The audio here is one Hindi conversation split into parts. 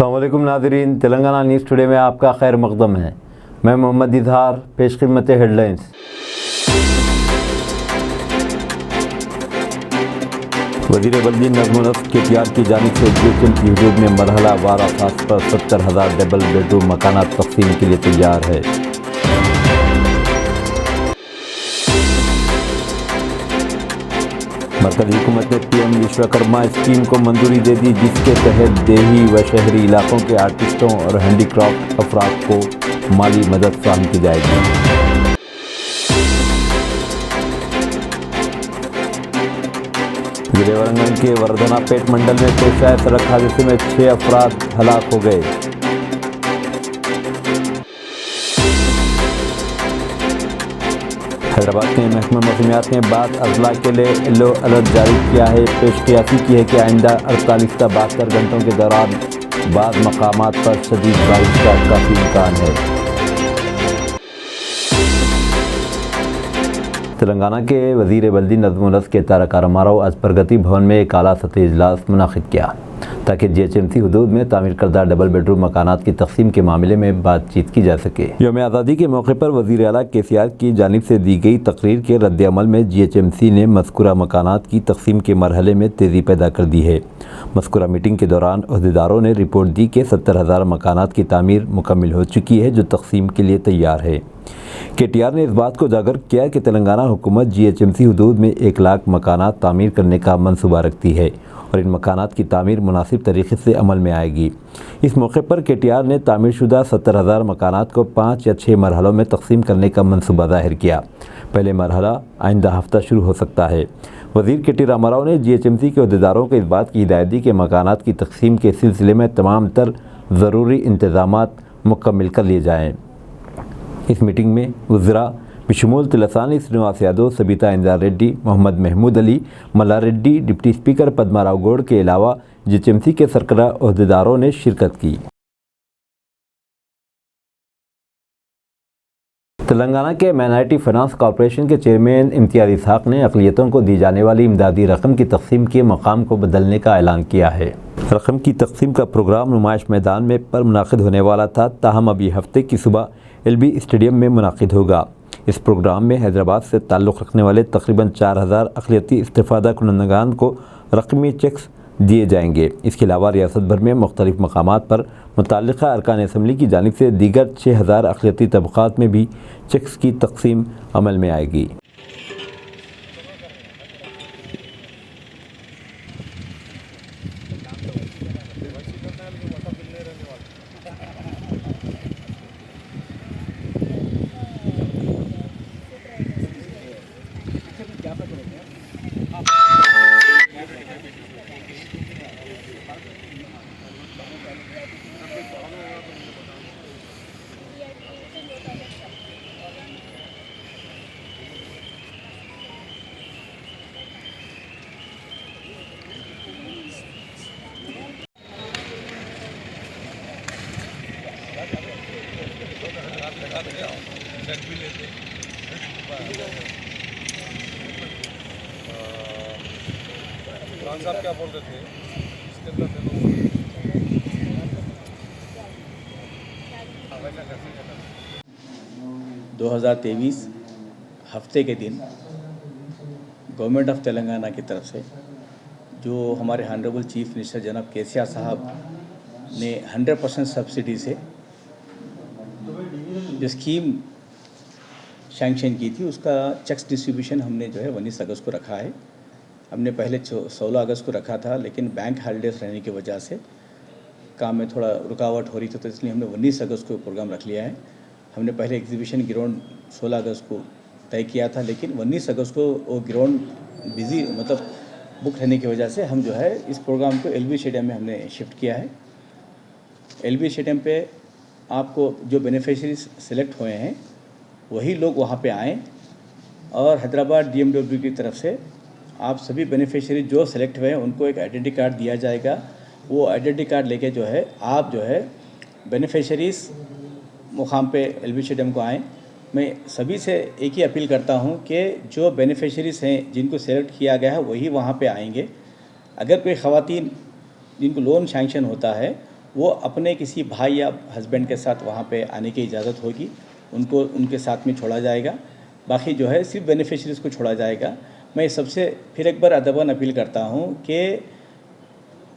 अस्सलामुअलैकुम नाज़रीन, तेलंगाना न्यूज़ टुडे में आपका खैर मक़दम है। मैं मोहम्मद इजहार, पेश खिदमत हेडलाइंस। वज़ीर बल्दी नज़्म नस्क़ KTR की जानिब से GHM की हदूद में मरहला वार असास पर 70,000 डबल बेडरूम मकानात तक़सीम के लिए तैयार है। मरकज़ी हुकूमत ने PM विश्वकर्मा स्कीम को मंजूरी दे दी, जिसके तहत देही व शहरी इलाकों के आर्टिस्टों और हैंडीक्राफ्ट अफराद को माली मदद फराहम की जाएगी। ज़िले वारंगल के वर्धनापेट मंडल में पेश आए सड़क हादसे में 6 अफराद हलाक हो गए। हैदराबाद के महकमा मौसमियात ने बाद अजला के लिए येलो अलर्ट जारी किया है। पेशकियासी की है कि आइंदा 48 से 72 घंटों के दौरान बाद मकामात पर शदीद बारिश का काफ़ी इम्कान है। तेलंगाना के वज़ीर बल्दी नज़्म नस्क़ तारक रामाराव आज प्रगति भवन में एक आला सतही इजलास मुनाक़िद किया ताकि GHMC हदूद में तामीर करदा डबल बेडरूम मकानात की तक़सीम के मामले में बातचीत की जा सके। यौम आज़ादी के मौके पर वज़ीर आला KCR की जानिब से दी गई तकरीर के रद्द-ए-अमल में GHMC ने मज़कूरा मकानात की तक़सीम के मरहले में तेज़ी पैदा कर दी है। मज़कूरा मीटिंग के दौरान अहदेदारों ने रिपोर्ट दी कि 70,000 मकानात की तामीर मुकम्मल हो चुकी है, जो तक़सीम के लिए तैयार है। KTR ने इस बात को उजागर किया कि तेलंगाना हुकूमत GHMC हदूद में 1 लाख मकानात तामीर करने का मनसूबा रखती है और इन मकानात की तामीर मुनासिब तरीके से अमल में आएगी। इस मौके पर KTR ने तामीरशुदा 70,000 मकानात को 5 या 6 मरहलों में तक़सीम करने का मनसूबा ज़ाहिर किया। पहले मरहला आइंदा हफ्ता शुरू हो सकता है। वज़ीर KT रामाराव ने GHMC के अहदेदारों को इस बात की हिदायत दी कि मकानात की तक़सीम के सिलसिले में तमाम तर ज़रूरी इंतज़ामात मुकम्मल कर लिए जाएँ। इस मीटिंग में वज़रा बशमूल तिलसानी श्रीनिवास यादव, सबिता इंद्रा रेड्डी, मोहम्मद महमूद अली, मल्ला रेड्डी, डिप्टी स्पीकर पद्माराव गौड़ के अलावा GHMC के सरकरा अहदेदारों ने शिरकत की। तेलंगाना के माइनॉरिटी फाइनेंस कॉरपोरेशन के चेयरमैन इम्तियाज़ इसहाक ने अक़लियतों को दी जाने वाली इमदादी रकम की तक़सीम के मकाम को बदलने का ऐलान किया है। रकम की तक़सीम का प्रोग्राम नुमाइश मैदान में पर मुनाक़िद होने वाला था, ताहम अभी हफ्ते की सुबह LB स्टेडियम में मुनाक़िद होगा। इस प्रोग्राम में हैदराबाद से ताल्लुक़ रखने वाले तकरीबन 4,000 अक़लियती इस्तिफ़ादा कुनंदगान को रकमी चेक्स दिए जाएंगे। इसके अलावा रियासत भर में मुख्तलिफ़ मकामात पर मुतल्लिक़ा अरकान असम्बली की जानिब से दीगर 6,000 अक़लियती तबक़ात में भी चेक्स की तक़सीम अमल में आएगी। साहब क्या बोल रहे थे इसके अंदर 2023 हफ्ते के दिन गवर्नमेंट ऑफ तेलंगाना की तरफ से जो हमारे ऑनरेबल चीफ मिनिस्टर जनाब KCR साहब ने 100% सब्सिडी से जो स्कीम सैंक्शन की थी, उसका चेक्स डिस्ट्रीब्यूशन हमने जो है 19 अगस्त को रखा है। हमने पहले 16 अगस्त को रखा था, लेकिन बैंक हॉलीडेज रहने की वजह से काम में थोड़ा रुकावट हो रही थी, तो इसलिए हमने 19 अगस्त को प्रोग्राम रख लिया है। हमने पहले एग्जीबिशन ग्राउंड 16 अगस्त को तय किया था, लेकिन 19 अगस्त को वो ग्राउंड बिज़ी मतलब बुक रहने की वजह से हम जो है इस प्रोग्राम को LB स्टेडियम में हमने शिफ्ट किया है। LB स्टेडियम पे आपको जो बेनिफिशरीज सेलेक्ट हुए हैं वही लोग वहाँ पे आएँ और हैदराबाद DMW की तरफ से आप सभी बेनिफिशरी जो सेलेक्ट हुए हैं उनको एक आइडेंटिटी कार्ड दिया जाएगा। वो आइडेंटिटी कार्ड लेके जो है आप जो है बेनिफिशरीज़ मुकाम पे LB स्टेडियम को आएँ। मैं सभी से एक ही अपील करता हूँ कि जो बेनिफिशरीज़ हैं जिनको सेलेक्ट किया गया है वही वहाँ पे आएंगे। अगर कोई ख़वातीन जिनको लोन सैंक्शन होता है वो अपने किसी भाई या हस्बैंड के साथ वहाँ पे आने की इजाज़त होगी, उनको उनके साथ में छोड़ा जाएगा। बाकी जो है सिर्फ बेनिफिशरीज़ को छोड़ा जाएगा। मैं सबसे फिर एक बार अदबन अपील करता हूँ कि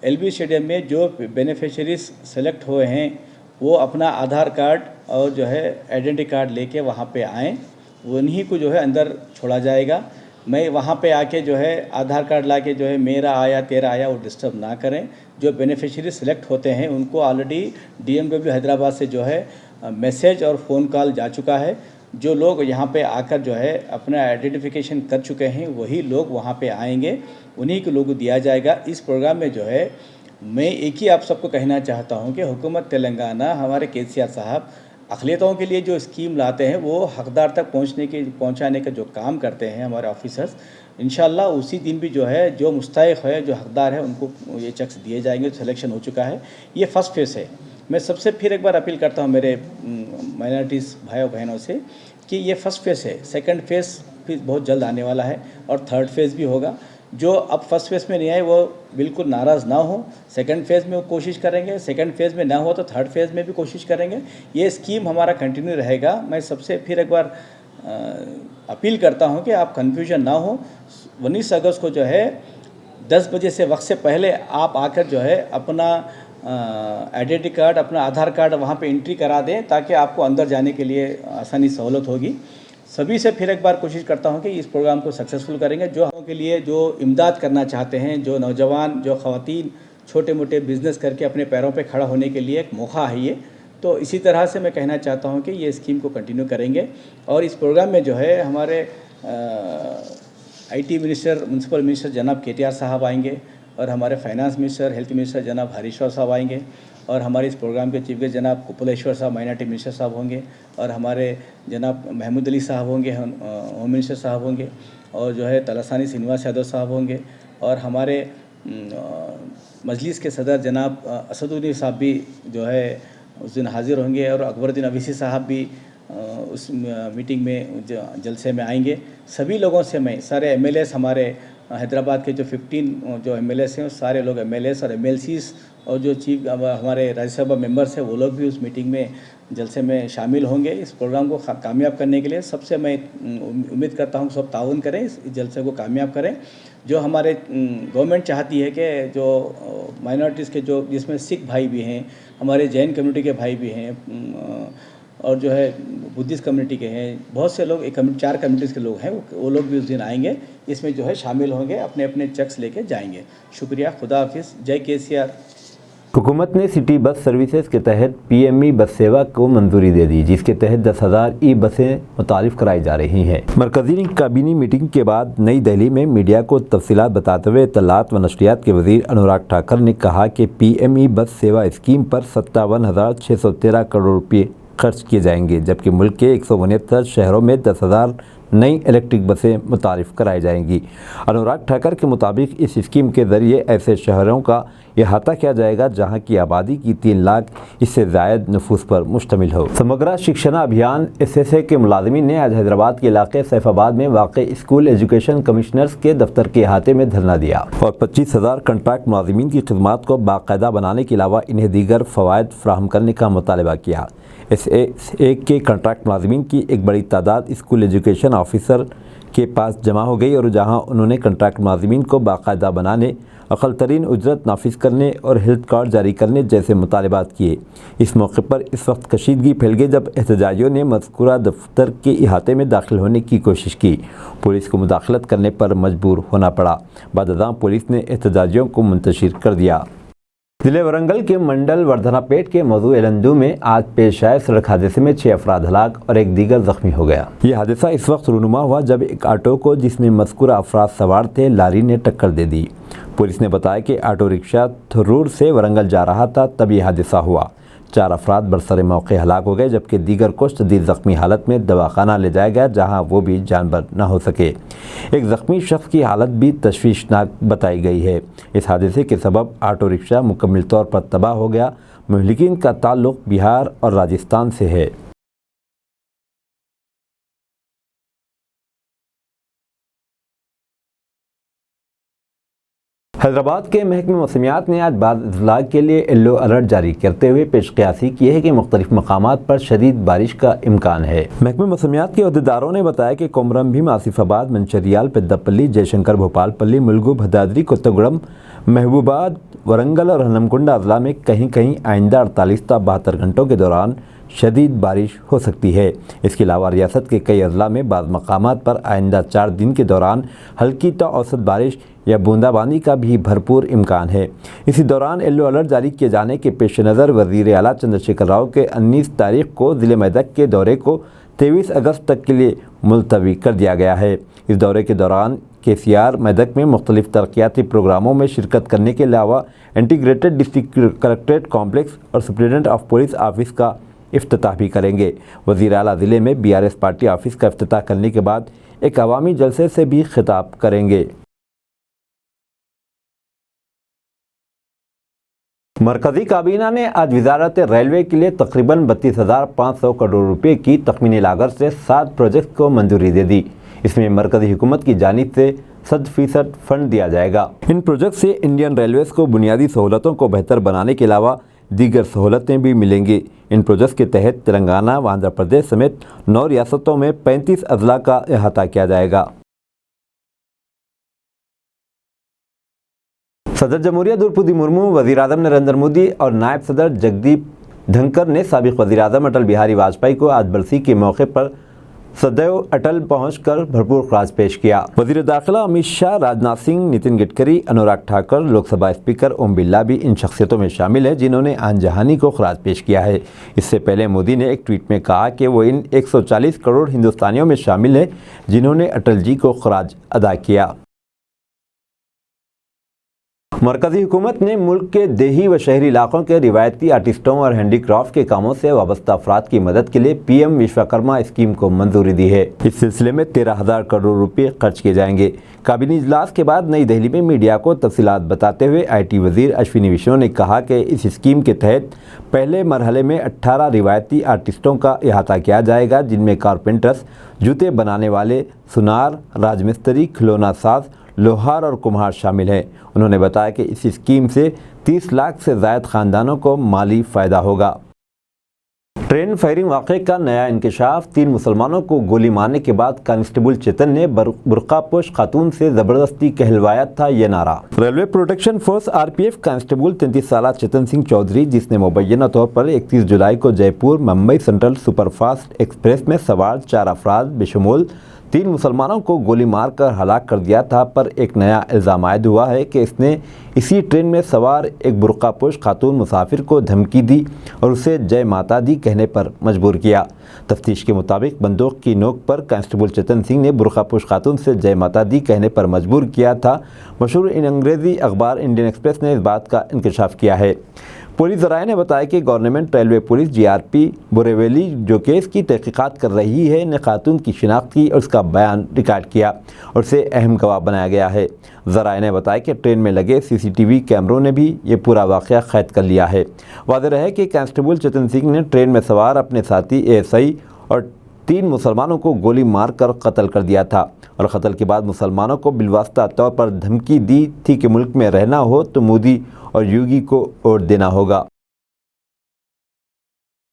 एलबी स्टेडियम में जो बेनिफिशरीज़ सेलेक्ट हुए हैं वो अपना आधार कार्ड और जो है आइडेंटिटी कार्ड लेके वहाँ पे आएँ, उन्हीं को जो है अंदर छोड़ा जाएगा। मैं वहाँ पे आके जो है आधार कार्ड ला के जो है मेरा आया तेरा आया वो डिस्टर्ब ना करें। जो बेनिफिशरी सेलेक्ट होते हैं उनको ऑलरेडी DMW हैदराबाद से जो है मैसेज और फ़ोन कॉल जा चुका है। जो लोग यहाँ पे आकर जो है अपना आइडेंटिफिकेशन कर चुके हैं वही लोग वहाँ पे आएंगे, उन्हीं को लोगों को दिया जाएगा। इस प्रोग्राम में जो है मैं एक ही आप सबको कहना चाहता हूँ कि हुकूमत तेलंगाना हमारे KCR साहब अक़लियतों के लिए जो स्कीम लाते हैं वो हकदार तक पहुंचाने का जो काम करते हैं हमारे ऑफिसर्स, इंशाल्लाह उसी दिन भी जो है जो मुस्तहिक़ है, जो हकदार है, उनको ये चेक्स दिए जाएंगे। सिलेक्शन हो चुका है, ये फर्स्ट फेज़ है। मैं सबसे फिर एक बार अपील करता हूँ मेरे माइनॉरिटीज़ भाइयों बहनों से कि ये फर्स्ट फेज़ है, सेकंड फेज़ भी बहुत जल्द आने वाला है और थर्ड फेज़ भी होगा। जो अब फर्स्ट फेज़ में नहीं आए वो बिल्कुल नाराज़ ना हो, सेकंड फेज़ में वो कोशिश करेंगे, सेकंड फेज़ में ना हो तो थर्ड फेज़ में भी कोशिश करेंगे। ये स्कीम हमारा कंटिन्यू रहेगा। मैं सबसे फिर एक बार अपील करता हूं कि आप कन्फ्यूजन ना हो। 19 अगस्त को जो है 10 बजे से वक्त से पहले आप आकर जो है अपना आइडेंटिटी कार्ड, अपना आधार कार्ड वहाँ पे एंट्री करा दें ताकि आपको अंदर जाने के लिए आसानी सहूलत होगी। सभी से फिर एक बार कोशिश करता हूं कि इस प्रोग्राम को सक्सेसफुल करेंगे। जो हम के लिए जो इमदाद करना चाहते हैं, जो नौजवान, जो ख़वातीन छोटे मोटे बिज़नेस करके अपने पैरों पे खड़ा होने के लिए एक मौका है ये, तो इसी तरह से मैं कहना चाहता हूं कि ये स्कीम को कंटिन्यू करेंगे। और इस प्रोग्राम में जो है हमारे IT मिनिस्टर, म्यूनसिपल मिनिस्टर जनाब KTR साहब आएंगे और हमारे फाइनेंस मिनिस्टर, हेल्थ मिनिस्टर जनाब हरीश राव साहब आएंगे और हमारे इस प्रोग्राम के चीफ गेस्ट जनाब कुपलेश्वर साहब माइनॉरिटी मिनिस्टर साहब होंगे और हमारे जनाब महमूद अली साहब होंगे, होम मिनिस्टर साहब होंगे और जो है तलसानी श्रीनिवास यादव साहब होंगे और हमारे मजलिस के सदर जनाब असदुद्दीन साहब भी जो है उस दिन हाज़िर होंगे और अकबरुद्दीन अवीसी साहब भी उस मीटिंग में जलसे में आएंगे। सभी लोगों से मैं, सारे MLAs हमारे हैदराबाद के जो 15 जो MLAs हैं सारे लोग MLAs और MLCs और जो चीफ हमारे राज्यसभा मेंबर्स हैं वो लोग भी उस मीटिंग में जलसे में शामिल होंगे। इस प्रोग्राम को कामयाब करने के लिए सबसे मैं उम्मीद करता हूँ सब ताउन करें, इस जलसे को कामयाब करें। जो हमारे गवर्नमेंट चाहती है कि जो माइनॉरिटीज़ के जो जिसमें सिख भाई भी हैं, हमारे जैन कम्युनिटी के भाई भी हैं और जो है बुद्धिस्ट कम्युनिटी के हैं, बहुत से लोग 4 कम्युनिटीज़ के लोग हैं, वो लोग भी उस दिन आएंगे, इसमें जो है शामिल होंगे, अपने अपने चेक्स लेके जाएंगे। शुक्रिया, खुदा हाफिज़, जय KCR। हुकूमत ने सिटी बस सर्विसेज के तहत PME बस सेवा को मंजूरी दे दी, जिसके तहत 10,000 बसें मुतारिफ कराई जा रही हैं। मरकजी काबीनी मीटिंग के बाद नई दिल्ली में मीडिया को तफसीलात बताते हुए इत्तलात व नशरियात के वजीर अनुराग ठाकर ने कहा कि PME बस सेवा स्कीम पर 57,613 करोड़ रुपये खर्च किए जाएंगे, जबकि मुल्क के 169 शहरों में 10,000 नई इलेक्ट्रिक बसें मुतारिफ कराई जाएंगी। अनुराग ठाकर के मुताबिक इस स्कीम के ज़रिए ऐसे शहरों का अहाता किया जाएगा जहां की आबादी की 3 लाख इससे ज़ायद नफूस पर मुश्तमिल हो। समग्र शिक्षा अभियान SSA के मुलाजमीन ने आज हैदराबाद के इलाके सैफाबाद में वाक़ स्कूल एजुकेशन कमिश्नर्स के दफ्तर के अहाते में धरना दिया और 25,000 कंट्रैक्ट मुलाजमीन की खिदमात को बाकायदा बनाने के अलावा इन्हें दीगर फ़वाइद फ़राहम करने का मुतालबा किया। SSA के कंट्रैक्ट मुलाजमीन की एक बड़ी तादाद स्कूल एजुकेशन ऑफिसर के पास जमा हो गई और जहां उन्होंने कंट्रैक्ट मुलाजमीन को बाकायदा बनाने, अक़ल तरीन उजरत नाफिज करने और हेल्थ कार्ड जारी करने जैसे मुतालबात किए। इस मौके पर इस वक्त कशीदगी फैल गई जब एहतजाजियों ने मज़कूरा दफ्तर के इहाते में दाखिल होने की कोशिश की। पुलिस को मुदाखलत करने पर मजबूर होना पड़ा। बाद पुलिस ने एहतजाजियों को मुंतशिर कर दिया। जिले वरंगल के मंडल वर्धनापेट के मौजू एलंदू में आज पेश आए सड़क हादसे में 6 अफराद हलाक और एक दीगर जख्मी हो गया। यह हादसा इस वक्त रूनुमा हुआ जब एक ऑटो को जिसमें मज़कूरा अफराद सवार थे लारी ने टक्कर दे दी। पुलिस ने बताया कि ऑटो रिक्शा थरूर से वरंगल जा रहा था तब यह हादसा हुआ। 4 अफराद बरसरे मौके हलाक हो गए जबकि दीगर को शदीद ज़ख्मी हालत में दवाखाना ले जाया गया जहां वो भी जानबर न हो सके। एक ज़ख्मी शख्स की हालत भी तशवीशनाक बताई गई है। इस हादसे के सबब ऑटो रिक्शा मुकम्मल तौर पर तबाह हो गया। मुहलिकीन का ताल्लुक़ बिहार और राजस्थान से है। हैदराबाद के महकमे मौसमियात ने आज बाद अजला के लिए येलो अलर्ट जारी करते हुए पेशकयासी की है कि मुख्तलिफ मकामात पर शदीद बारिश का इम्कान है। महकमे मौसमियात के अहदेदारों ने बताया कि कोमरम भीम, आसिफाबाद, मंचरियाल, पेद्दापल्ली, जयशंकर, भोपालपल्ली, मुलुगु, भद्राद्री, कोत्तगुड़म, महबूबाबाद, वरंगल और हनमकुंडा अजला में कहीं कहीं आइंदा 48 से 72 घंटों के दौरान शदीद बारिश हो सकती है। इसके अलावा रियासत के कई अजला में बाज़ मकामात पर आइंदा 4 दिन के दौरान हल्की तो औसत बारिश या बूंदाबांदी का भी भरपूर इम्कान है। इसी दौरान येलो अलर्ट जारी किए जाने के पेश नज़र वज़ीर आला चंद्रशेखर राव के 19 तारीख को ज़िले मेदक के दौरे को 23 अगस्त तक के लिए मुलतवी कर दिया गया है। इस दौरे के दौरान KCR मेदक में मुख्तलिफ तरक्याती प्रोग्रामों में शिरकत करने के अलावा इंटीग्रेटेड डिस्ट्रिक्ट कलेक्ट्रेट कॉम्प्लेक्स और सुप्रिटेंडेंट ऑफ पुलिस ऑफिस का इफ्तिताह भी करेंगे। वज़ीर आला ज़िले में BRS पार्टी ऑफिस का इफ्तिताह करने के बाद एक अवामी जलसे से भी खिताब करेंगे। मरकज़ी काबीना ने आज वज़ारत रेलवे के लिए तकरीबन 32,500 करोड़ रुपए की तखमीनी लागत से 7 प्रोजेक्ट को मंजूरी दे दी। इसमें मरकज़ी हुकूमत की जानिब से 100% फंड दिया जाएगा। इन प्रोजेक्ट से इंडियन रेलवेज़ को बुनियादी सहूलतों को बेहतर बनाने के अलावा दीगर सहूलतें भी मिलेंगी। इन प्रोजेक्ट के तहत तेलंगाना व आंध्र प्रदेश समेत 9 रियासतों में 35 अजला का अहाता किया जाएगा। सदर जमहूरिया द्रौपदी मुर्मू, वज़ीर आज़म नरेंद्र मोदी और नायब सदर जगदीप धनखड़ ने साबिक़ वज़ीर आज़म अटल बिहारी वाजपेयी को आज बरसी के मौके पर सदैव अटल पहुंचकर भरपूर खराज पेश किया। वज़ीर दाखिला अमित शाह, राजनाथ सिंह, नितिन गडकरी, अनुराग ठाकुर, लोकसभा स्पीकर ओम बिरला भी इन शख्सियतों में शामिल हैं जिन्होंने आन जहानी को खराज पेश किया है। इससे पहले मोदी ने एक ट्वीट में कहा कि वो इन 140 करोड़ हिंदुस्तानियों में शामिल हैं जिन्होंने अटल जी को खराज अदा किया। मरकज़ी हुकूमत ने मुल्क के देही व शहरी इलाकों के रिवायती आर्टिस्टों और हैंडीक्राफ्ट के कामों से वाबस्ता अफराद की मदद के लिए PM विश्वकर्मा स्कीम को मंजूरी दी है। इस सिलसिले में 13,000 करोड़ रुपए खर्च किए जाएंगे। काबीना इजलास के बाद नई दिल्ली में मीडिया को तफसीलात बताते हुए IT वज़ीर अश्विनी वैष्णव ने कहा कि इस स्कीम के तहत पहले मरहले में 18 रिवायती आर्टिस्टों का अहाता किया जाएगा, जिनमें कारपेंटर्स, जूते बनाने वाले, सुनार, राजमिस्त्री, खिलौना साज, लोहार और कुम्हार शामिल हैं। उन्होंने बताया कि इस स्कीम से 30 लाख से ज़ायद ख़ानदानों को माली फ़ायदा होगा। ट्रेन फायरिंग वाक़े का नया इंकशाफ। 3 मुसलमानों को गोली मारने के बाद कांस्टेबल चेतन ने बुर्कापोश खातून से ज़बरदस्ती कहलवाया था ये नारा। Railway protection force RPF constable 33 साला चेतन सिंह चौधरी, जिसने मुबैना तौर पर 31 जुलाई को Jaipur Mumbai central superfast express में सवार 4 अफराद बेशुमार 3 मुसलमानों को गोली मारकर हलाक कर दिया था, पर एक नया इल्ज़ाम आयद हुआ है कि इसने इसी ट्रेन में सवार एक बुर्कापोश खातून मुसाफिर को धमकी दी और उसे जय माता दी कहने पर मजबूर किया। तफ्तीश के मुताबिक बंदूक की नोक पर कांस्टेबल चेतन सिंह ने बुर्कापोश खातून से जय माता दी कहने पर मजबूर किया था। मशहूर अंग्रेज़ी अखबार इंडियन एक्सप्रेस ने इस बात का इंकशाफ किया है। पुलिस ज़राए ने बताया कि government railway police GRP Borivali जो केस की तहकीकात कर रही है ने खातून की शिनाख्त की और उसका बयान रिकॉर्ड किया और उसे अहम गवाह बनाया गया है। ज़राए ने बताया कि ट्रेन में लगे CCTV कैमरों ने भी ये पूरा वाक़या कैद कर लिया है। वाज़ेह है कि कांस्टेबल चेतन सिंह ने ट्रेन में सवार अपने साथी ASI और 3 मुसलमानों को गोली मारकर कत्ल कर दिया था और कत्ल के बाद मुसलमानों को बिलवास्ता तौर पर धमकी दी थी कि मुल्क में रहना हो तो मोदी और योगी को वोट देना होगा।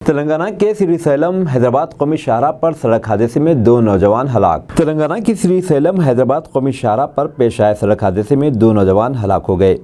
तेलंगाना के श्रीशैलम हैदराबाद कौमी शाहराह पर सड़क हादसे में 2 नौजवान हलाक। तेलंगाना की श्रीशैलम हैदराबाद कौमी शाहराह पर पेश आए सड़क हादसे में 2 नौजवान हलाक हो गए।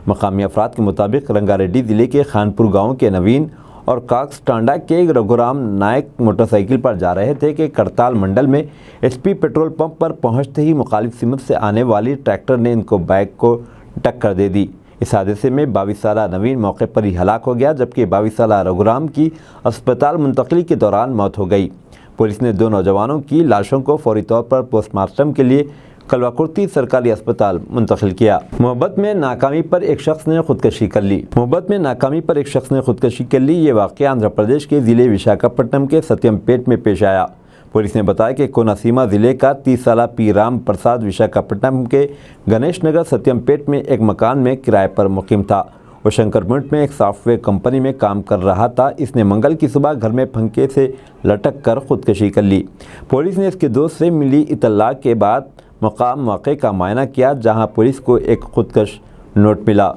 मकामी अफराद के मुताबिक रंगारेड्डी ज़िले के खानपुर गाँव के नवीन और काक्स टांडा के रघुराम नायक मोटरसाइकिल पर जा रहे थे कि करताल मंडल में HP पेट्रोल पंप पर पहुंचते ही मुखालिफ सिमत से आने वाली ट्रैक्टर ने इनको बाइक को टक्कर दे दी। इस हादसे में 22 साला नवीन मौके पर ही हलाक हो गया, जबकि 22 साला रघुराम की अस्पताल मुंतकली के दौरान मौत हो गई। पुलिस ने 2 नौजवानों की लाशों को फौरी तौर पर पोस्टमार्टम के लिए कलवाकुर्ती सरकारी अस्पताल मुंतकिल किया। मोहब्बत में नाकामी पर एक शख्स ने खुदकशी कर ली। मोहब्बत में नाकामी पर एक शख्स ने खुदकशी कर ली। ये वाक़या आंध्र प्रदेश के ज़िले विशाखापट्टनम के सत्यमपेट में पेश आया। पुलिस ने बताया कि कोनासीमा ज़िले का 30 साला पी राम प्रसाद विशाखापट्टनम के गणेश नगर सत्यमपेट में एक मकान में किराए पर मुकीम था। वो शंकरपुर में एक सॉफ्टवेयर कंपनी में काम कर रहा था। इसने मंगल की सुबह घर में पंखे से लटक कर खुदकशी कर ली। पुलिस ने इसके दोस्त से मिली इत्तला के बाद मकाम वाक़े का मुआयना किया, जहां पुलिस को एक खुदकश नोट मिला।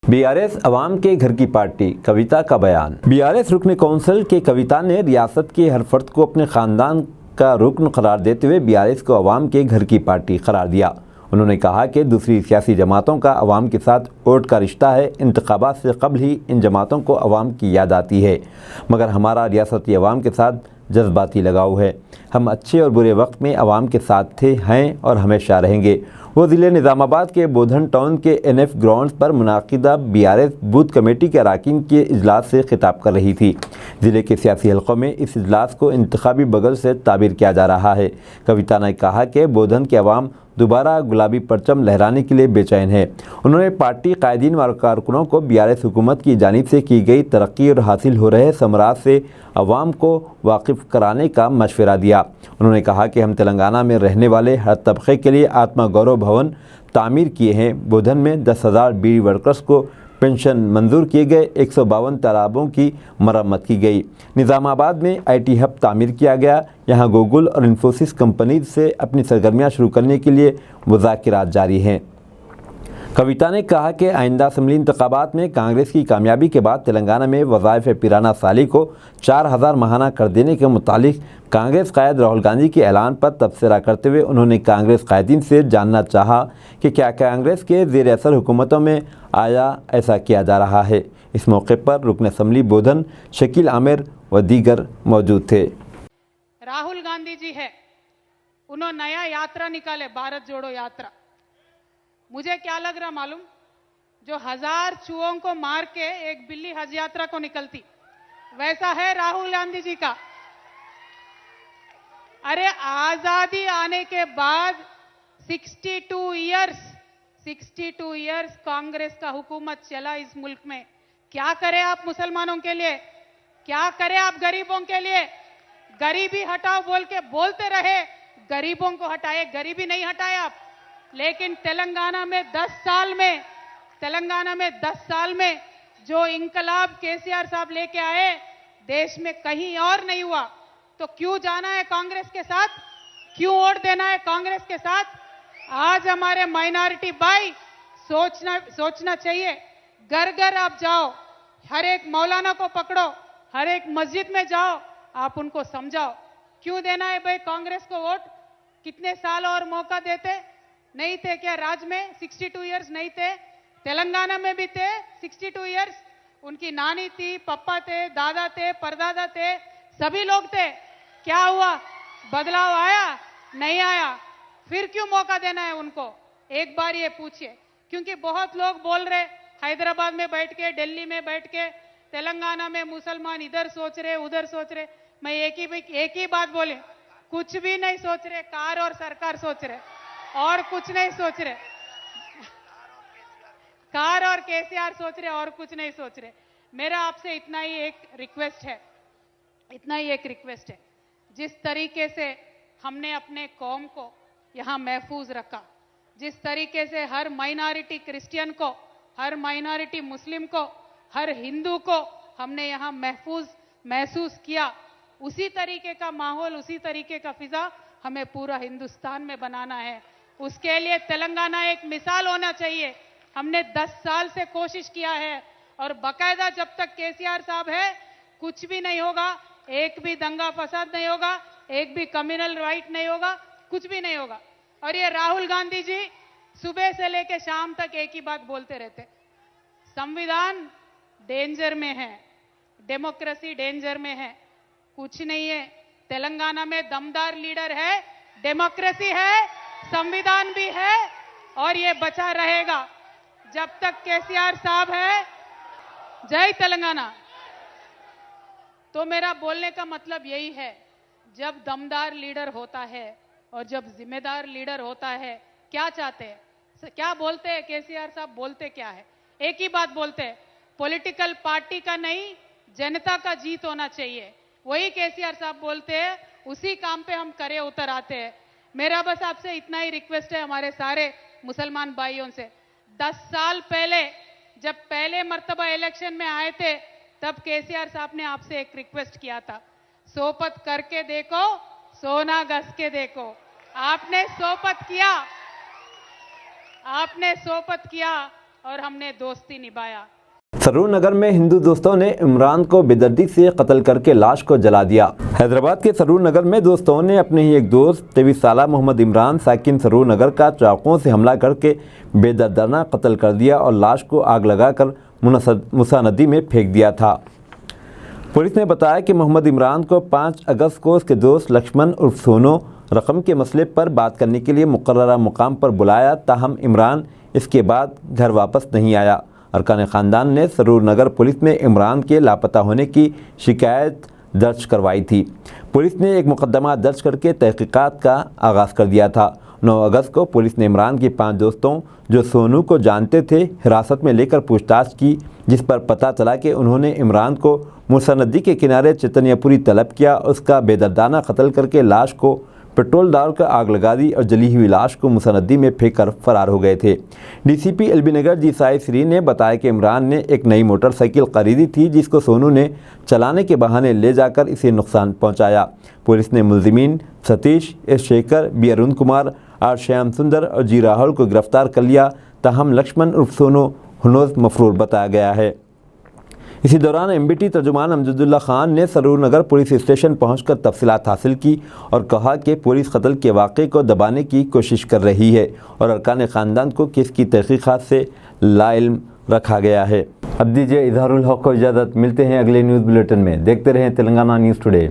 बीआरएस अवाम के घर की पार्टी, कविता का बयान। बीआरएस रुकन कौंसिल के कविता ने रियासत के हर फर्द को अपने खानदान का रुकन करार देते हुए बीआरएस को अवाम के घर की पार्टी करार दिया। उन्होंने कहा कि दूसरी सियासी जमातों का अवाम के साथ वोट का रिश्ता है। इंतखाबात से कबल ही इन जमातों को अवाम की याद आती है, मगर हमारा रियासती अवाम के साथ जज्बाती लगाव है। हम अच्छे और बुरे वक्त में अवाम के साथ थे, हैं और हमेशा रहेंगे। वो ज़िले निज़ामाबाद के बोधन टाउन के NF ग्राउंड्स पर मुनाकिदा बीआरएस बूथ कमेटी के अरकान के इजलास से खिताब कर रही थी। ज़िले के सियासी हलकों में इस इजलास को इंतखाबी बगल से ताबीर किया जा रहा है। कविता ने कहा कि बोधन के अवाम दोबारा गुलाबी परचम लहराने के लिए बेचैन है। उन्होंने पार्टी कायदीन व कारकुनों को बीआरएस हुकूमत की जानिब से की गई तरक्की और हासिल हो रहे समरात से अवाम को वाकिफ़ कराने का मशवरा दिया। उन्होंने कहा कि हम तेलंगाना में रहने वाले हर तबके के लिए आत्मा गौरव भवन तामीर किए हैं। बोधन में 10,000 बीडी वर्कर्स को पेंशन मंजूर किए गए। 152 तालाबों की मरम्मत की गई। निज़ामाबाद में IT हब तामीर किया गया। यहाँ गूगल और इन्फोसिस कंपनी से अपनी सरगर्मियाँ शुरू करने के लिए मुज़ाकिरात जारी हैं। कविता ने कहा कि आइंदा असम्बली इंतखाबात में कांग्रेस की कामयाबी के बाद तेलंगाना में वज़ाइफ पिराना साली को 4,000 माहाना कर देने के मुतालिक कांग्रेस कायद राहुल गांधी के ऐलान पर तबसरा करते हुए उन्होंने कांग्रेस कायदीन से जानना चाहा कि क्या कांग्रेस के ज़ेर असर हुकूमतों में आया ऐसा किया जा रहा है। इस मौके पर रुकन असम्बली बोधन शकील आमिर व दीगर मौजूद थे। राहुल गांधी जी है, उन्होंने नया यात्रा निकाले, भारत जोड़ो यात्रा। मुझे क्या लग रहा मालूम, जो 1000 चूहों को मार के एक बिल्ली हज यात्रा को निकलती, वैसा है राहुल गांधी जी का। अरे आजादी आने के बाद 62 इयर्स कांग्रेस का हुकूमत चला इस मुल्क में। क्या करें आप मुसलमानों के लिए, क्या करें आप गरीबों के लिए। गरीबी हटाओ बोल के बोलते रहे, गरीबों को हटाए, गरीबी नहीं हटाए आप। लेकिन तेलंगाना में 10 साल में जो इंकलाब केसीआर साहब लेके आए, देश में कहीं और नहीं हुआ। तो क्यों जाना है कांग्रेस के साथ, क्यों वोट देना है कांग्रेस के साथ। आज हमारे माइनॉरिटी भाई सोचना चाहिए। घर घर आप जाओ, हर एक मौलाना को पकड़ो, हर एक मस्जिद में जाओ, आप उनको समझाओ क्यों देना है भाई कांग्रेस को वोट। कितने साल और मौका देते, नहीं थे क्या राज में 62 इयर्स नहीं थे, तेलंगाना में भी थे 62 इयर्स। उनकी नानी थी, पप्पा थे, दादा थे, परदादा थे, सभी लोग थे। क्या हुआ, बदलाव आया, नहीं आया। फिर क्यों मौका देना है उनको, एक बार ये पूछिए। क्योंकि बहुत लोग बोल रहे, हैदराबाद में बैठ के, दिल्ली में बैठ के, तेलंगाना में मुसलमान इधर सोच रहे, उधर सोच रहे। मैं एक ही बात बोले, कुछ भी नहीं सोच रहे, कार और सरकार सोच रहे, और कुछ नहीं सोच रहे। कार और केसीआर सोच रहे, और कुछ नहीं सोच रहे। मेरा आपसे इतना ही एक रिक्वेस्ट है, जिस तरीके से हमने अपने कौम को यहाँ महफूज रखा, जिस तरीके से हर माइनॉरिटी क्रिश्चियन को, हर माइनॉरिटी मुस्लिम को, हर हिंदू को हमने यहाँ महसूस किया, उसी तरीके का माहौल, उसी तरीके का फिजा हमें पूरा हिंदुस्तान में बनाना है। उसके लिए तेलंगाना एक मिसाल होना चाहिए। हमने 10 साल से कोशिश किया है, और बाकायदा जब तक केसीआर साहब है कुछ भी नहीं होगा, एक भी दंगा फसाद नहीं होगा, एक भी कम्युनल राइट नहीं होगा, कुछ भी नहीं होगा। और ये राहुल गांधी जी सुबह से लेकर शाम तक एक ही बात बोलते रहते, संविधान डेंजर में है, डेमोक्रेसी डेंजर में है। कुछ नहीं है, तेलंगाना में दमदार लीडर है, डेमोक्रेसी है, संविधान भी है, और ये बचा रहेगा जब तक केसीआर साहब है। जय तेलंगाना। तो मेरा बोलने का मतलब यही है, जब दमदार लीडर होता है और जब जिम्मेदार लीडर होता है, क्या चाहते हैं, क्या बोलते हैं केसीआर साहब, बोलते क्या है, एक ही बात बोलते हैं, पॉलिटिकल पार्टी का नहीं, जनता का जीत होना चाहिए। वही केसीआर साहब बोलते हैं, उसी काम पे हम करे उतर आते हैं। मेरा बस आपसे इतना ही रिक्वेस्ट है, हमारे सारे मुसलमान भाइयों से, 10 साल पहले जब पहले मर्तबा इलेक्शन में आए थे, तब केसीआर साहब ने आपसे एक रिक्वेस्ट किया था, सोपत करके देखो, सोना घस के देखो। आपने सोपत किया, आपने सोपत किया और हमने दोस्ती निभाया। सरूर नगर में हिंदू दोस्तों ने इमरान को बेदर्दी से कत्ल करके लाश को जला दिया। हैदराबाद के सरूर नगर में दोस्तों ने अपने ही एक दोस्त 23 साला मोहम्मद इमरान साकिन सरूर नगर का चाकुओं से हमला करके बेदर्दाना कत्ल कर दिया और लाश को आग लगाकर मूसा नदी में फेंक दिया था। पुलिस ने बताया कि मोहम्मद इमरान को 5 अगस्त को उसके दोस्त लक्ष्मण उर्फ सोनू रकम के मसले पर बात करने के लिए मुकर्ररा मुकाम पर बुलाया, ताहम इमरान इसके बाद घर वापस नहीं आया। अरकान ख़ानदान ने सरूर नगर पुलिस में इमरान के लापता होने की शिकायत दर्ज करवाई थी। पुलिस ने एक मुकदमा दर्ज करके तहकीकात का आगाज़ कर दिया था। 9 अगस्त को पुलिस ने इमरान के 5 दोस्तों जो सोनू को जानते थे हिरासत में लेकर पूछताछ की, जिस पर पता चला कि उन्होंने इमरान को मूसा नदी के किनारे चैतन्यपुरी तलब किया, उसका बेदर्दाना कत्ल करके लाश को पेट्रोल डालकर आग लगा दी और जली हुई लाश को मूसा नदी में फेंककर फरार हो गए थे। डीसीपी एलबी नगर जी साई श्री ने बताया कि इमरान ने एक नई मोटरसाइकिल खरीदी थी, जिसको सोनू ने चलाने के बहाने ले जाकर इसे नुकसान पहुंचाया। पुलिस ने मुलजिमीन Satish, S Shekhar, B Arun Kumar, R Shyam Sundar और जी राहुल को गिरफ्तार कर लिया, ताहम लक्ष्मण उर्फ सोनू हुनोज मफरूर बताया गया है। इसी दौरान एमबीटी तर्जुमान अमजदुल्ला खान ने सरूर नगर पुलिस स्टेशन पहुंचकर तफसीलात हासिल की और कहा कि पुलिस कत्ल के वाक़े को दबाने की कोशिश कर रही है और अरकान ख़ानदान को केस की तहक़ीक़ात से लाइल्म रखा गया है। अब दीजिए इजहारुल हक़ को इजाज़त। मिलते हैं अगले न्यूज़ बुलेटिन में। देखते रहें तेलंगाना न्यूज़ टुडे।